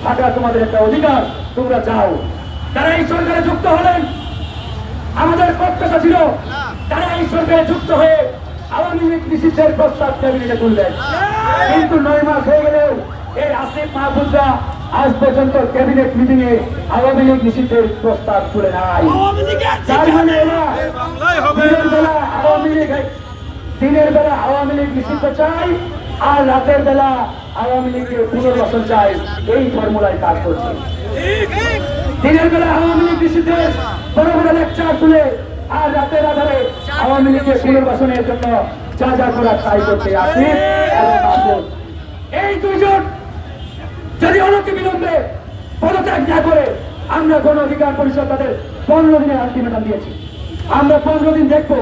থাকা তোমাদের একটা অধিকার, তোমরা যাও। তারা এই সরকারে যুক্ত হলেন, আমাদের প্রত্যাশা ছিল তারা এই সরকারে যুক্ত হয়ে আওয়ামী লীগ নিষিদ্ধের প্রস্তাব ক্যাবিনেটে তুলবেন। কিন্তু 9 মাস হয়ে গেলেও এই আসিফ মাহফুজরা আজ পর্যন্ত ক্যাবিনেট মিটিং এ আওয়ামী লীগ নিষিদ্ধের প্রস্তাব তুলে নাই। তার মানে এরা দিনের বেলা আওয়ামী লীগ নিষিদ্ধ চাই আর রাতের বেলা আওয়ামী লীগের পুনর্বাসন চাই, এই ফর্মুলায় কাজ করছে। দিনের বেলা আওয়ামী লীগ নিষিদ্ধের বড় বড় লেকচার তুলে আর রাতের আধারে আওয়ামী লীগের পুনর্বাসনের জন্য যা যা করার তাই করতে আসিফ এবং মাহফুজ। এই দুইজন যদি অনতি বিলম্বে পদত্যাগ না করে, আমরা গণ অধিকার পরিষদ তাদের 15 দিনের আলটিমেটাম দিয়েছি, আমরা 15 দিন দেখবো।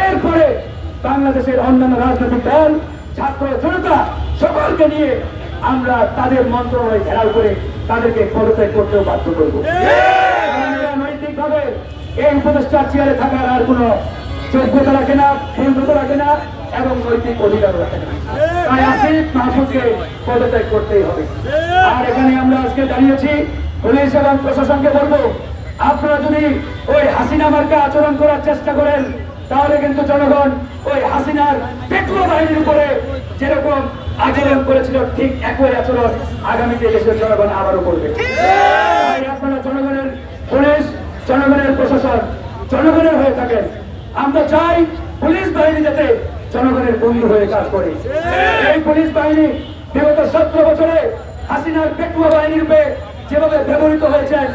এরপরে বাংলাদেশের অন্যান্য রাজনৈতিক দল, ছাত্র জনতা সকলকে নিয়ে আমরা তাদের মন্ত্রণালয় ঘেরাও করে তাদেরকে পদত্যাগ করতেও বাধ্য করবো। নৈতিক ভাবে এই উপদেষ্টার চেয়ারে থাকার আর কোন যোগ্যতা রাখে না, বন্ধুতা রাখে না এবং নৈতিক অধিকার রাখে না। তাই আসিফ মাহফুজকে পদত্যাগ করতেই হবে। আর এখানে আমরা আজকে দাঁড়িয়েছি, পুলিশ এবং প্রশাসনকে বলবো, আপনারা যদি ওই হাসিনা মার্কা আচরণ করার চেষ্টা করেন তাহলে কিন্তু জনগণ ওই হাসিনার পেট্রোল বাহিনীর উপরে যেরকম আচরণ করেছিল ঠিক একই আচরণ আগামীতে দেশের জনগণ আবারও করবে। তাই আপনারা জনগণের পুলিশ, জনগণের প্রশাসন জনগণের হয়ে থাকেন। আমরা চাই পুলিশ বাহিনী যাতে জনগণের বন্ধু হয়ে কাজ করে। এই পুলিশ বাহিনী বিগত 17 বছরে হাসিনার পেটুয়া বাহিনীর রূপে যেভাবে ব্যবহৃত হয়েছেন,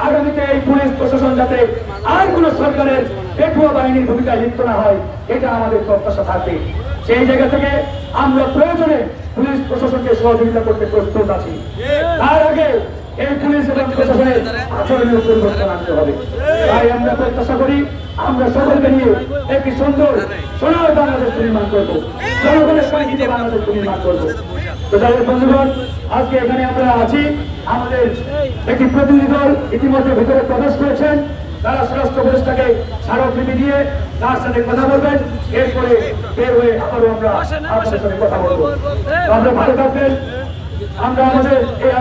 আগামীতে এই পুলিশ প্রশাসন যাতে আর কোন সরকারের পেটুয়া বাহিনীর ভূমিকায় লিপ্ত না হয়, এটা আমাদের প্রত্যাশা থাকবে। সেই জায়গা থেকে আমরা প্রয়োজনে পুলিশ প্রশাসনকে সহযোগিতা করতে প্রস্তুত আছি। তার আগে এই পুলিশ এবং প্রশাসনের আচরণের পরিবর্তন আনতে হবে। তাই আমরা প্রত্যাশা করি আমরা সকলকে নিয়ে একটি সুন্দর সোনার বাংলাদেশ নির্মাণ করবো, জনগণের সঙ্গীতে বাংলাদেশ নির্মাণ করবো। তো যাদের বন্ধুগণ, আজকে এখানে আমরা আছি, আমাদের একটি প্রতিনিধি দল ইতিমধ্যে ভিতরে প্রবেশ করেছেন। তারা স্বরাষ্ট্র উপদেষ্টাকে স্মারকলিপি দিয়ে তার সাথে কথা বলবেন, এরপরে বের হয়ে আবারও আমরা আপনাদের সাথে কথা বলবো। আমরা ভালো থাকবেন। আমরা আমাদের এই